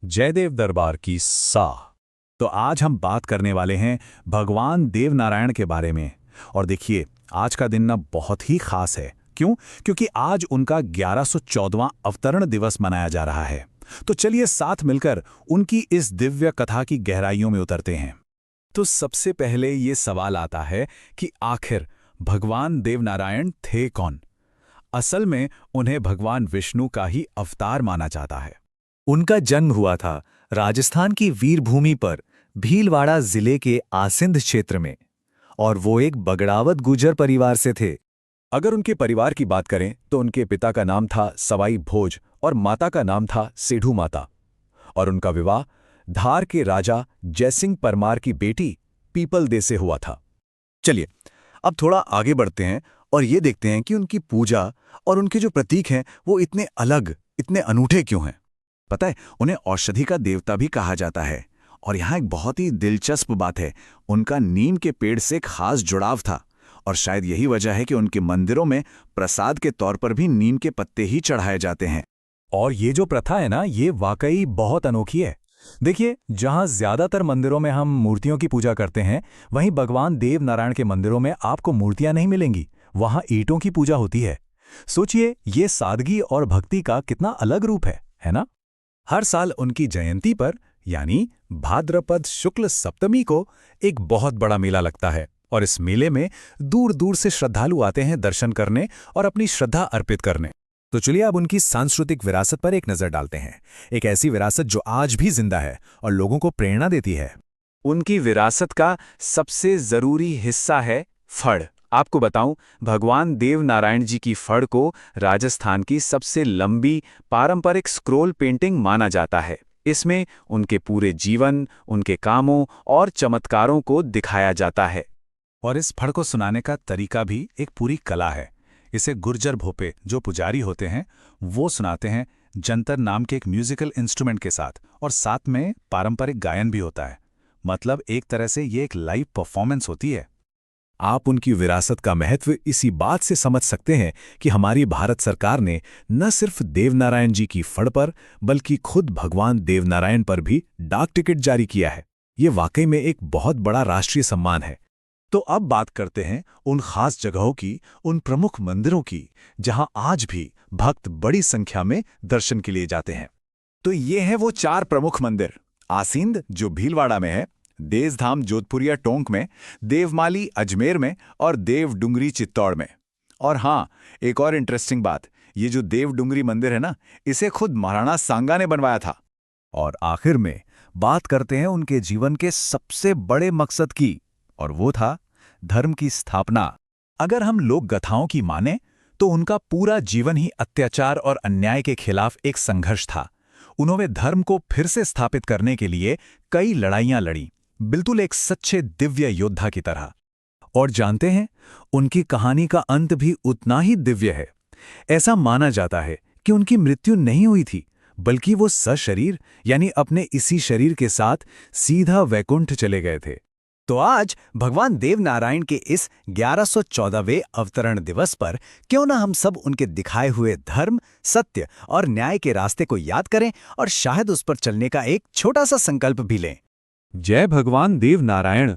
जयदेव दरबार की सा। तो आज हम बात करने वाले हैं भगवान देवनारायण के बारे में। और देखिए, आज का दिन ना बहुत ही खास है। क्यों? क्योंकि आज उनका 1114वां अवतरण दिवस मनाया जा रहा है। तो चलिए साथ मिलकर उनकी इस दिव्य कथा की गहराइयों में उतरते हैं। तो सबसे पहले ये सवाल आता है कि आखिर भगवान देवनारायण थे कौन? असल में उन्हें भगवान विष्णु का ही अवतार माना जाता है। उनका जन्म हुआ था राजस्थान की वीरभूमि पर भीलवाड़ा जिले के आसिंध क्षेत्र में, और वो एक बगड़ावत गुर्जर परिवार से थे। अगर उनके परिवार की बात करें तो उनके पिता का नाम था सवाई भोज और माता का नाम था सेठू माता। और उनका विवाह धार के राजा जयसिंह परमार की बेटी पीपल दे से हुआ था। चलिए अब थोड़ा आगे बढ़ते हैं और ये देखते हैं कि उनकी पूजा और उनके जो प्रतीक हैं वो इतने अलग, इतने अनूठे क्यों हैं। पता है, उन्हें औषधि का देवता भी कहा जाता है। और यहाँ एक बहुत ही दिलचस्प बात है, उनका नीम के पेड़ से खास जुड़ाव था। और शायद यही वजह है कि उनके मंदिरों में प्रसाद के तौर पर भी नीम के पत्ते ही चढ़ाए जाते हैं। और ये जो प्रथा है ना, ये वाकई बहुत अनोखी है। देखिए, जहाँ ज्यादातर मंदिरों में हम मूर्तियों की पूजा करते हैं, वहीं भगवान देव नारायण के मंदिरों में आपको मूर्तियां नहीं मिलेंगी, वहाँ ईंटों की पूजा होती है। सोचिए, ये सादगी और भक्ति का कितना अलग रूप है ना? हर साल उनकी जयंती पर यानी भाद्रपद शुक्ल सप्तमी को एक बहुत बड़ा मेला लगता है। और इस मेले में दूर दूर से श्रद्धालु आते हैं दर्शन करने और अपनी श्रद्धा अर्पित करने। तो चलिए अब उनकी सांस्कृतिक विरासत पर एक नजर डालते हैं। एक ऐसी विरासत जो आज भी जिंदा है और लोगों को प्रेरणा देती है। उनकी विरासत का सबसे जरूरी हिस्सा है फड़। आपको बताऊं, भगवान देव नारायण जी की फड़ को राजस्थान की सबसे लंबी पारंपरिक स्क्रोल पेंटिंग माना जाता है। इसमें उनके पूरे जीवन, उनके कामों और चमत्कारों को दिखाया जाता है। और इस फड़ को सुनाने का तरीका भी एक पूरी कला है। इसे गुर्जर भोपे, जो पुजारी होते हैं, वो सुनाते हैं जंतर नाम के एक म्यूजिकल इंस्ट्रूमेंट के साथ, और साथ में पारंपरिक गायन भी होता है। मतलब एक तरह से ये एक लाइव परफॉर्मेंस होती है। आप उनकी विरासत का महत्व इसी बात से समझ सकते हैं कि हमारी भारत सरकार ने न सिर्फ देवनारायण जी की फड़ पर, बल्कि खुद भगवान देवनारायण पर भी डाक टिकट जारी किया है। ये वाकई में एक बहुत बड़ा राष्ट्रीय सम्मान है। तो अब बात करते हैं उन खास जगहों की, उन प्रमुख मंदिरों की, जहां आज भी भक्त बड़ी संख्या में दर्शन के लिए जाते हैं। तो ये हैं वो 4 प्रमुख मंदिर। आसींद, जो भीलवाड़ा में है, देसधाम जोधपुरिया टोंक में, देवमाली अजमेर में और देवडुंगरी चित्तौड़ में। और हाँ, एक और इंटरेस्टिंग बात, ये जो देवडुंगरी मंदिर है ना, इसे खुद महाराणा सांगा ने बनवाया था। और आखिर में बात करते हैं उनके जीवन के सबसे बड़े मकसद की, और वो था धर्म की स्थापना। अगर हम लोक गाथाओं की माने तो उनका पूरा जीवन ही अत्याचार और अन्याय के खिलाफ एक संघर्ष था। उन्होंने धर्म को फिर से स्थापित करने के लिए कई लड़ाइयां लड़ी, बिल्कुल एक सच्चे दिव्य योद्धा की तरह। और जानते हैं, उनकी कहानी का अंत भी उतना ही दिव्य है। ऐसा माना जाता है कि उनकी मृत्यु नहीं हुई थी, बल्कि वो सशरीर यानी अपने इसी शरीर के साथ सीधा वैकुंठ चले गए थे। तो आज भगवान देवनारायण के इस 1114वें अवतरण दिवस पर क्यों ना हम सब उनके दिखाए हुए धर्म, सत्य और न्याय के रास्ते को याद करें और शायद उस पर चलने का एक छोटा सा संकल्प भी लें। जय भगवान देवनारायण।